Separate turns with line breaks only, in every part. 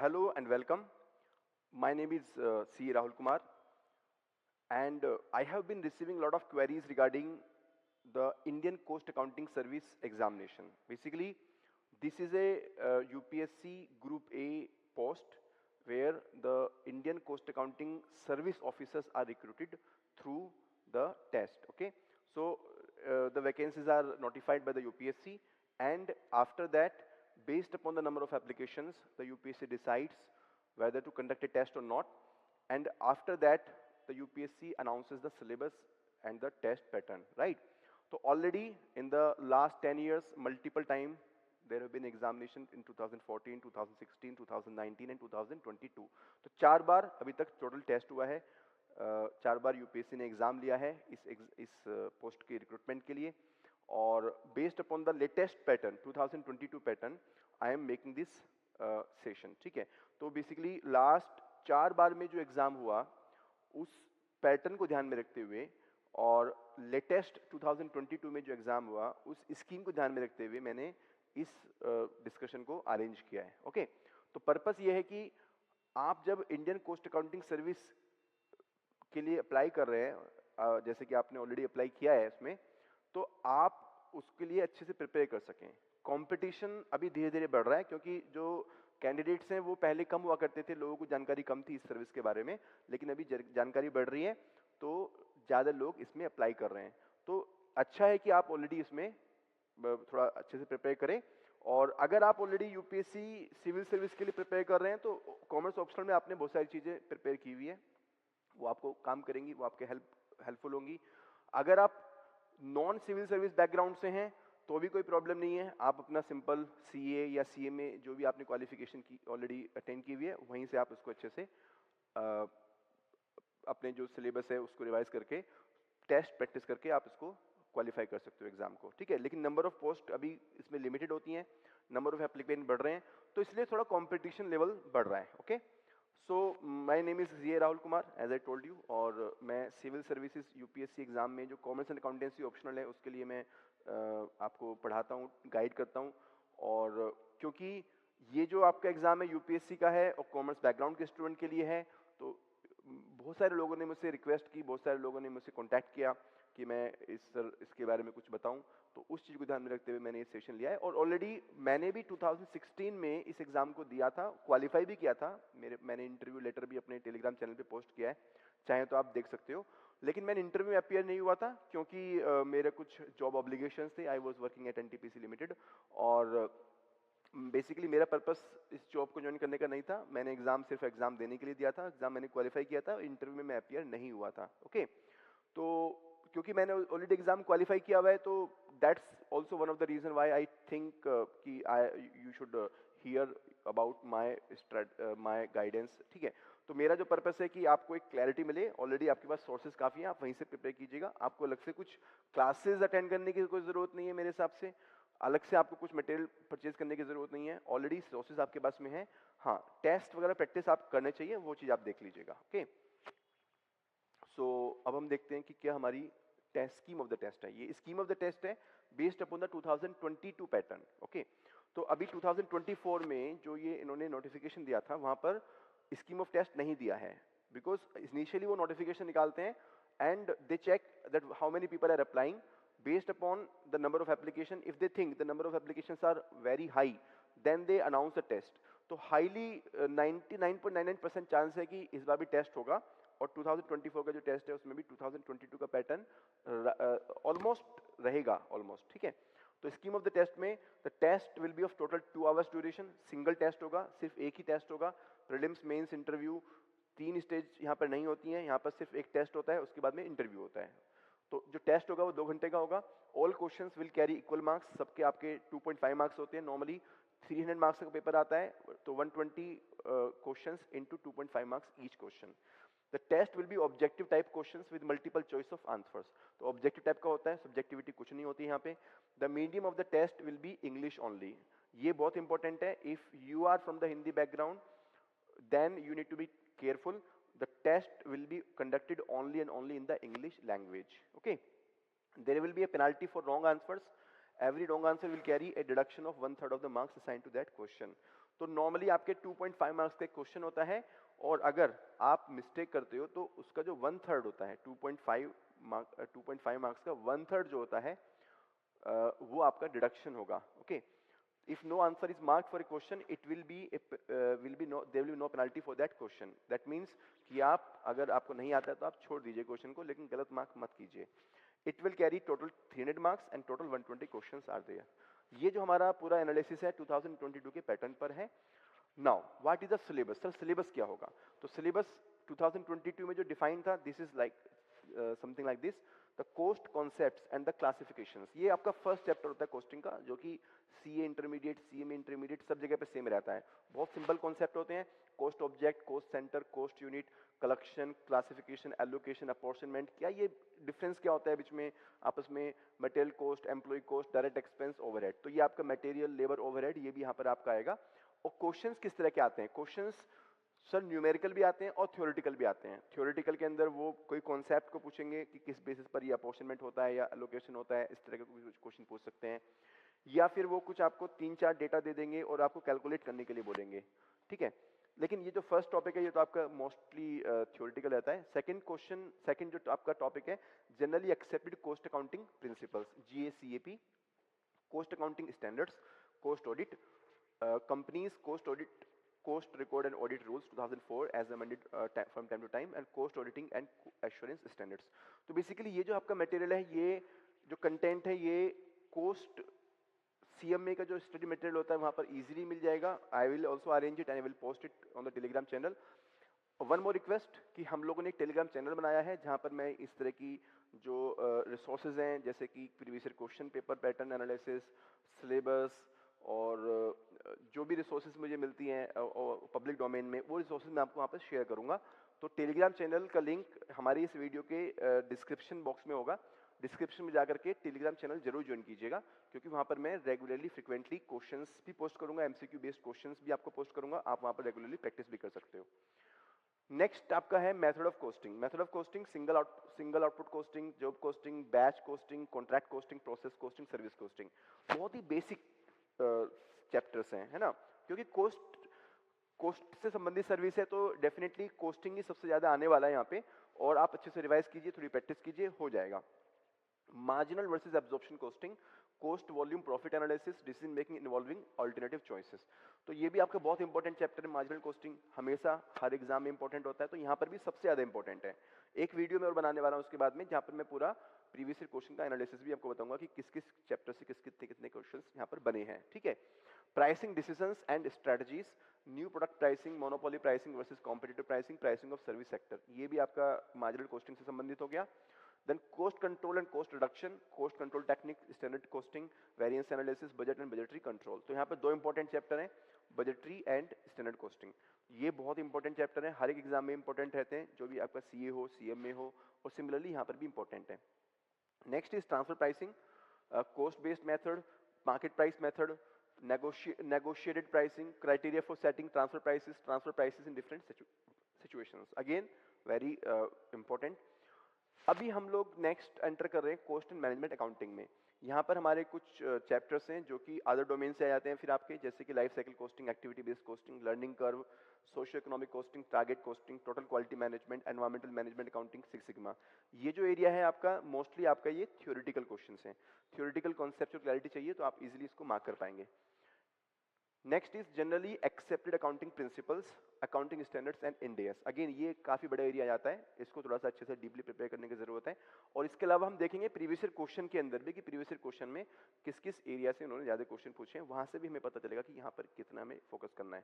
Hello and welcome. My name is C. Rahul Kumar, and I have been receiving a lot of queries regarding the Indian Coast Accounting Service examination. Basically, this is a UPSC Group A post where the Indian Coast Accounting Service officers are recruited through the test. Okay, so the vacancies are notified by the UPSC, and after that, based upon the number of applications, the UPSC decides whether to conduct a test or not, and after that the UPSC announces the syllabus and the test pattern, right? So already in the last 10 years, multiple time there have been examinations in 2014, 2016, 2019 and 2022. तो 4 बार अभी तक total test हुआ है, 4 बार UPSC ने exam लिया है इस post के रिक्रूटमेंट के लिए, और based upon the latest pattern 2022 pattern I am making this session. ठीक है, तो बेसिकली लास्ट 4 बार में जो एग्जाम हुआ उस पैटर्न को ध्यान में रखते हुए और लेटेस्ट 2022 में जो एग्जाम हुआ उस स्कीम को ध्यान में रखते हुए मैंने इस डिस्कशन को अरेंज किया है. ओके, तो पर्पस ये है कि आप जब इंडियन कोस्ट अकाउंटिंग सर्विस के लिए अप्लाई कर रहे हैं, जैसे कि आपने ऑलरेडी अप्लाई किया है इसमें, तो आप उसके लिए अच्छे से प्रिपेयर कर सकें. कंपटीशन अभी धीरे धीरे बढ़ रहा है क्योंकि जो कैंडिडेट्स हैं वो पहले कम हुआ करते थे, लोगों को जानकारी कम थी इस सर्विस के बारे में, लेकिन अभी जानकारी बढ़ रही है तो ज़्यादा लोग इसमें अप्लाई कर रहे हैं. तो अच्छा है कि आप ऑलरेडी इसमें थोड़ा अच्छे से प्रिपेयर करें. और अगर आप ऑलरेडी यूपीएससी सिविल सर्विस के लिए प्रिपेयर कर रहे हैं तो कॉमर्स ऑप्शनल में आपने बहुत सारी चीज़ें प्रिपेयर की हुई है, वो आपको काम करेंगी, वो आपके हेल्पफुल होंगी. अगर आप नॉन सिविल सर्विस बैकग्राउंड से हैं तो भी कोई प्रॉब्लम नहीं है, आप अपना सिंपल सीए या सीएमए जो भी आपने क्वालिफिकेशन की ऑलरेडी अटेंड की हुई है वहीं से आप उसको अच्छे से अपने जो सिलेबस है उसको रिवाइज करके टेस्ट प्रैक्टिस करके आप इसको क्वालिफाई कर सकते हो एग्जाम को. ठीक है, लेकिन नंबर ऑफ पोस्ट अभी इसमें लिमिटेड होती हैं, नंबर ऑफ एप्लीकेंट बढ़ रहे हैं, तो इसलिए थोड़ा कॉम्पिटिशन लेवल बढ़ रहा है. Okay, so my name is G Rahul Kumar as I told you, और मैं सिविल सर्विसेज यूपीएससी एग्जाम में जो कॉमर्स एंड अकाउंटेंसी ऑप्शनल है उसके लिए मैं आपको पढ़ाता हूँ, गाइड करता हूँ. और क्योंकि ये जो आपका एग्जाम है यूपीएससी का है और कॉमर्स बैकग्राउंड के स्टूडेंट के लिए है, तो बहुत सारे लोगों ने मुझसे रिक्वेस्ट की, बहुत सारे लोगों ने मुझसे कॉन्टैक्ट किया कि मैं इसके बारे में कुछ बताऊं, तो उस चीज़ को ध्यान में रखते हुए मैंने ये सेशन लिया है. और ऑलरेडी मैंने भी 2016 में इस एग्जाम को दिया था, क्वालिफाई भी किया था. मैंने इंटरव्यू लेटर भी अपने टेलीग्राम चैनल पे पोस्ट किया है, चाहे तो आप देख सकते हो. लेकिन मैंने इंटरव्यू में अपीयर नहीं हुआ था क्योंकि मेरे कुछ जॉब ऑब्लिगेशंस थे. I was working at NTPC limited, और बेसिकली मेरा पर्पस इस जॉब को ज्वाइन करने का नहीं था. मैंने एग्जाम सिर्फ एग्जाम देने के लिए दिया था, एग्जाम मैंने क्वालिफाई किया था, इंटरव्यू में मैं अपीयर नहीं हुआ था. ओके, तो क्योंकि मैंने ऑलरेडी एग्जाम क्वालिफाई किया हुआ है, तो that's also one of the reason why I think कि you should hear about my guidance. ठीक है, तो मेरा जो पर्पस है कि आपको एक क्लैरिटी मिले, ऑलरेडी आपके पास सोर्सेज काफ़ी हैं, आप वहीं से प्रिपेयर कीजिएगा. आपको अलग से कुछ क्लासेज अटेंड करने की कोई ज़रूरत नहीं है मेरे हिसाब से, अलग से आपको कुछ मटेरियल परचेज करने की ज़रूरत नहीं है, ऑलरेडी सोर्सेज आपके पास में है. हाँ, टेस्ट वगैरह प्रैक्टिस आप करने चाहिए, वो चीज़ आप देख लीजिएगा. ओके, सो अब हम देखते हैं कि क्या हमारी test scheme of the test है. ये स्कीम ऑफ द टेस्ट है based upon the 2022 pattern. Okay, तो अभी 2024 में जो ये इन्होंने नोटिफिकेशन दिया था वहां पर स्कीम ऑफ टेस्ट नहीं दिया है, बिकॉज इनिशियली वो नोटिफिकेशन निकालते हैं and they check that how many people are applying based upon the number of application. If they think the number of applications are very high, then they announce the test. तो highly 99.99% chance है कि इस बार भी test होगा, और 2024 का जो test है उसमें भी 2022 का पैटर्न ऑलमोस्ट रहेगा, ऑलमोस्ट. ठीक है, तो स्कीम ऑफ द टेस्ट में the test will be of total 2 hours duration. Single test होगा, सिर्फ एक ही टेस्ट होगा. प्रीलिम्स, मेंस, इंटरव्यू 3 स्टेज यहाँ पर नहीं होती हैं, यहाँ पर सिर्फ एक टेस्ट होता है, उसके बाद में इंटरव्यू होता है. तो जो टेस्ट होगा वो 2 घंटे का होगा. All questions will carry equal marks, सबके आपके 2.5 मार्क्स होते हैं. नॉर्मली 300 मार्क्स का पेपर आता है, तो 120 questions into 2.5 marks each question. The test will be objective type questions with multiple choice of answers. तो ऑब्जेक्टिव टाइप का होता है, सब्जेक्टिविटी कुछ नहीं होती यहाँ पे. The medium of the test will be English only. ये बहुत इंपॉर्टेंट है. If you are from the Hindi background, then you need to be careful. The test will be conducted only and only in the English language. Okay, there will be a penalty for wrong answers. Every wrong answer will carry a deduction of 1/3 of the marks assigned to that question. तो normally आपके 2.5 marks का एक question होता है, और अगर आप mistake करते हो तो उसका जो 1/3 होता है 2.5 मार्क्स का 1/3 जो होता है वो आपका डिडक्शन होगा. Okay, if no answer is marked for a question, it will be there will be no penalty for that question. That means कि आप अगर आपको नहीं आता है तो आप छोड़ दीजिए क्वेश्चन को, लेकिन गलत मार्क मत कीजिए. It will carry total 300 marks and total 120 questions are there. ये जो हमारा पूरा एनालिसिस है 2022 के पैटर्न पर है. Now what is the syllabus? Sir syllabus क्या होगा? तो सिलेबस 2022 में जो डिफाइन था, this is like something like this: the cost concepts and the classifications. ये आपका फर्स्ट चैप्टर होता है कोस्टिंग का, जो कि सीए इंटरमीडिएट, सीएमए इंटरमीडिएट सब जगह पे सेम रहता है. बहुत सिंपल कॉन्सेप्ट होते हैं: cost object, cost center, cost unit, collection, classification, allocation, apportionment. क्या ये डिफरेंस क्या होता है बीच में आपस में? Material cost, employ cost, direct expense, overhead. तो ये आपका मटेरियल, लेबर, ओवरहेड, ये भी यहाँ पर आपका आएगा. और क्वेश्चंस किस तरह के आते हैं? क्वेश्चंस सर न्यूमेरिकल भी आते हैं और थ्योरेटिकल भी आते हैं. थ्योरेटिकल के अंदर वो कोई कॉन्सेप्ट को पूछेंगे कि किस बेसिस पर ये अपॉर्शनमेंट होता है या एलोकेशन होता है, इस तरह के कुछ क्वेश्चन पूछ सकते हैं. या फिर वो कुछ आपको 3-4 डेटा दे देंगे और आपको कैलकुलेट करने के लिए बोलेंगे. ठीक है, लेकिन ये जो फर्स्ट टॉपिक है ये तो आपका मोस्टली थ्योरेटिकल रहता है. सेकंड जो आपका टॉपिक है, generally accepted cost accounting principles, GACAP, cost accounting standards, cost audit, companies cost audit, cost record and audit rules 2004 as amended from time to time, and cost auditing and assurance standards. तो basically ये जो आपका material है, ये जो content है, ये coast CMA का जो स्टडी मटेरियल होता है वहाँ पर इजीली मिल जाएगा. I will also arrange it and I will post it on the Telegram channel. One more request कि हम लोगों ने एक टेलीग्राम चैनल बनाया है जहाँ पर मैं इस तरह की जो रिसोर्सेज हैं, जैसे कि previous year question paper pattern analysis, syllabus, और जो भी रिसोर्सेज मुझे मिलती हैं पब्लिक डोमेन में, वो रिसोर्सेज मैं आपको वहाँ पर शेयर करूँगा. तो टेलीग्राम चैनल का लिंक हमारी इस वीडियो के डिस्क्रिप्शन बॉक्स में होगा. डिस्क्रिप्शन में जाकर के टेलीग्राम चैनल जरूर ज्वाइन कीजिएगा, क्योंकि वहाँ पर मैं रेगुलरली फ्रिक्वेंटली क्वेश्चंस भी पोस्ट करूँगा, MCQ बेस्ड क्वेश्चंस भी आपको पोस्ट करूँगा. आप वहाँ पर रेगुलरली प्रैक्टिस भी कर सकते हो. नेक्स्ट आपका है method of costing. Method of costing: single output costing, job costing, batch costing, contract costing, process costing, service costing. बहुत ही बेसिक चैप्टर्स हैं, है ना, क्योंकि कोस्ट से संबंधित सर्विस है तो डेफिनेटली कोस्टिंग ही सबसे ज्यादा आने वाला है यहाँ पे. और आप अच्छे से रिवाइज कीजिए, थोड़ी प्रैक्टिस कीजिए, हो जाएगा. Marginal versus absorption costing, cost volume profit analysis, decision making involving alternative choices. तो ये भी आपका बहुत इंपॉर्टेंट चैप्टर है. मार्जिनल कोस्टिंग हमेशा हर एग्जाम में इंपॉर्टेंट होता है, तो यहाँ पर भी सबसे ज्यादा इंपॉर्टेंट है. एक वीडियो में और बनाने वाला हूँ उसके बाद में, जहाँ पर मैं पूरा प्रीवियस ईयर क्वेश्चन का एनालिसिस भी आपको बताऊंगा कि किस किस चैप्टर से कितने कितने क्वेश्चंस यहाँ पर बने हैं. ठीक है. Pricing decisions and strategies, new product pricing, monopoly pricing versus competitive pricing, pricing of service sector, ये भी आपका मार्जिनल कोस्टिंग से संबंधित हो गया. Then cost control and cost reduction, cost control technique, standard costing, variance analysis, budget and budgetary control. तो यहाँ पे दो इंपॉर्टेंट चैप्टर हैं, budgetary and standard costing. ये बहुत इंपॉर्टेंट चैप्टर है, हर एक एग्जाम में इंपॉर्टेंट रहते हैं, जो भी आपका CA हो, CMA हो, और सिमिलरली यहाँ पर भी इंपॉर्टेंट है. Next is transfer pricing, cost based method, market price method, negotiated pricing, criteria for setting transfer prices in different situations. Again very important. अभी हम लोग नेक्स्ट एंटर कर रहे हैं कॉस्ट एंड मैनेजमेंट अकाउंटिंग में. यहाँ पर हमारे कुछ चैप्टर्स हैं जो कि अदर डोमेन से आ जाते हैं फिर आपके, जैसे कि life cycle costing, activity based costing, learning curve, socio economic costing, target costing, total quality management, environmental management accounting, six sigma. ये जो एरिया है आपका मोस्टली आपका ये थ्योरेटिकल क्वेश्चंस हैं. थ्योरेटिकल कॉन्सेप्चुअल क्लैरिटी चाहिए तो आप इजीली इसको मार्क कर पाएंगे. Next is generally accepted accounting principles, accounting standards and end S. Again ये काफी बड़ा एरिया जाता है, इसको थोड़ा सा अच्छे से डीपली प्रिपेयर करने की जरूरत है. और इसके अलावा हम देखेंगे प्रीवियस ईयर क्वेश्चन के अंदर भी कि प्रीवियस ईयर क्वेश्चन में किस किस एरिया से उन्होंने ज्यादा क्वेश्चन पूछे हैं, वहां से भी हमें पता चलेगा कि यहाँ पर कितना हमें फोकस करना है.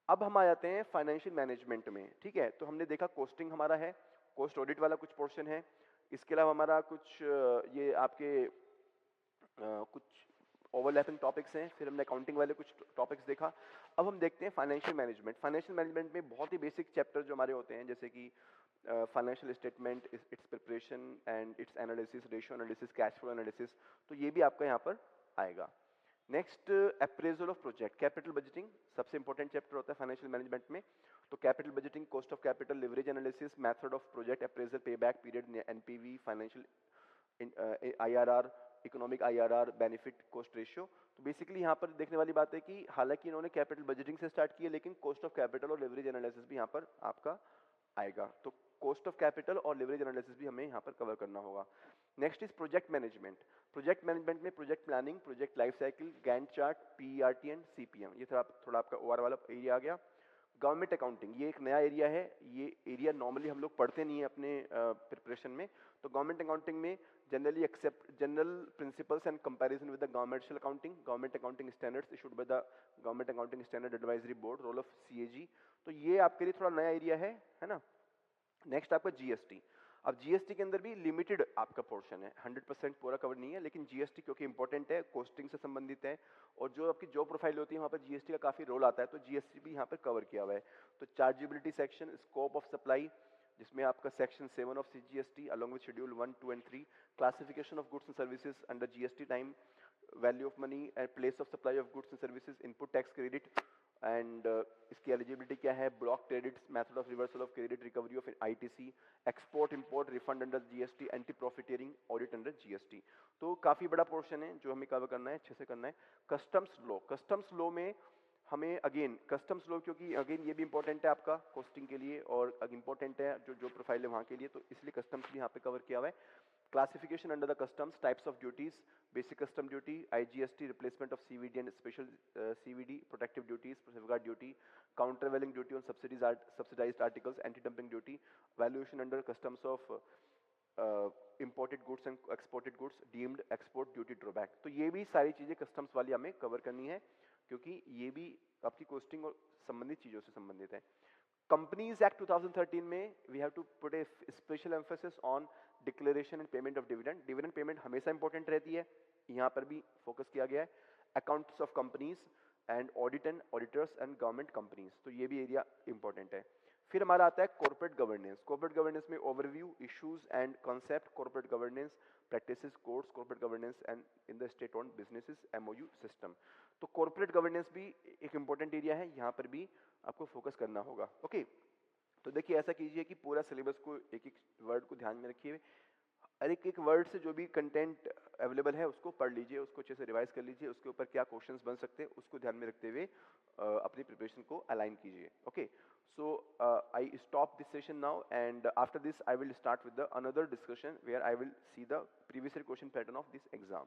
अब हम आ जाते हैं फाइनेंशियल मैनेजमेंट में. ठीक है, तो हमने देखा कोस्टिंग हमारा है, कोस्ट ऑडिट वाला कुछ पोर्शन है. इसके अलावा हमारा कुछ ये आपके कुछ ओवरलैपिंग टॉपिक्स हैं. फिर हमने अकाउंटिंग वाले कुछ टॉपिक्स देखा. अब हम देखते हैं फाइनेंशियल मैनेजमेंट. फाइनेंशियल मैनेजमेंट में बहुत ही बेसिक चैप्टर जो हमारे होते हैं, जैसे कि financial statement, it's preparation and it's analysis, ratio analysis, cash flow analysis. तो ये भी आपका यहाँ पर आएगा. Next appraisal of project, capital budgeting सबसे इंपॉर्टेंट चैप्टर होता है फाइनेंशियल मैनेजमेंट में. तो capital budgeting, cost of capital, leverage analysis, method of project appraisal, pay back period, NPV, financial IRR, economic IRR, benefit cost ratio. तो बेसिकली यहाँ पर देखने वाली बात है कि हालांकि इन्होंने कैपिटल बजटिंग से स्टार्ट किया, लेकिन कॉस्ट ऑफ कैपिटल और लेवरेज एनालिसिस भी यहाँ पर आपका आएगा। तो कॉस्ट ऑफ कैपिटल और लेवरेज एनालिसिस भी हमें यहाँ पर कवर करना होगा। Next is project management. Project management में project planning, project life cycle, Gantt chart, PERT and CPM, ये थोड़ा आपका OR वाला एरिया आ गया। गवर्नमेंट अकाउंटिंग, ये एक नया एरिया है। ये एरिया नॉर्मली हम लोग पढ़ते नहीं है अपने प्रिपरेशन में। तो गवर्नमेंट अकाउंटिंग में generally accept general principles and comparison with the governmental accounting, government accounting standards issued by the government accounting standard advisory board, role of CAG। तो ये आपके लिए थोड़ा नया एरिया है ना। नेक्स्ट आपका GST। अब GST के अंदर भी लिमिटेड आपका पोर्शन है, 100% पूरा कवर नहीं है, लेकिन GST क्योंकि इंपॉर्टेंट है, कॉस्टिंग से संबंधित है, और जो आपकी जॉब प्रोफाइल होती है वहाँ पर GST का काफी रोल आता है, तो GST भी यहाँ पर कवर किया हुआ है। तो chargeability section, scope of supply, जिसमें आपका section 7 of CGST along with schedule 1, 2 and 3, classification of goods and services under GST, time, value of money and place of supply of goods and services, input tax credit, and इसकी eligibility क्या है, block credits, method of reversal of credit, recovery of ITC, export import, refund under GST, anti profiteering, audit under GST। तो काफी बड़ा portion है जो हमें cover करना है, अच्छे से करना है। कस्टम्स लॉ, कस्टम्स लॉ में हमें अगेन कस्टम्स लॉ, क्योंकि अगेन ये भी इंपॉर्टेंट है आपका कॉस्टिंग के लिए और इंपॉर्टेंट है जो प्रोफाइल है वहाँ के लिए, तो इसलिए कस्टम्स भी यहाँ पे कवर किया हुआ है। Classification under the customs, types of duties, basic custom duty, IGST, replacement of CVD and special CVD, protective duties, safeguard duty, countervailing duty on subsidised articles, anti dumping duty, valuation under customs of imported goods and exported goods, deemed export duty drawback. तो ये भी सारी चीजें customs वाली हमें cover करनी है, क्योंकि ये भी आपकी कॉस्टिंग और संबंधित चीजों से संबंधित है। कंपनीज एक्ट 2013 में we have to put a special emphasis on declaration and payment of dividend. Dividend payment हमेशा इंपॉर्टेंट रहती है, यहाँ पर भी फोकस किया गया है। Accounts of companies and audit and auditors and government companies, तो ये भी एरिया इंपॉर्टेंट है। फिर हमारा आता है कॉर्पोरेट गवर्नेंस। कॉर्पोरेट गवर्नेंस में overview, issues and concept, corporate governance practices, codes, corporate governance and in the state owned businesses, MOU system. तो कॉर्पोरेट गवर्नेंस भी एक इंपॉर्टेंट एरिया है, यहाँ पर भी आपको फोकस करना होगा। ओके, तो देखिए ऐसा कीजिए कि पूरा सिलेबस को एक एक वर्ड को ध्यान में रखिए, हर एक एक वर्ड से जो भी कंटेंट अवेलेबल है उसको पढ़ लीजिए, उसको अच्छे से रिवाइज कर लीजिए, उसके ऊपर क्या क्वेश्चंस बन सकते हैं उसको ध्यान में रखते हुए अपनी प्रिपरेशन को अलाइन कीजिए। Okay, so I stop this session now and after this I will start with the another discussion where I will see the previous year question pattern of this exam.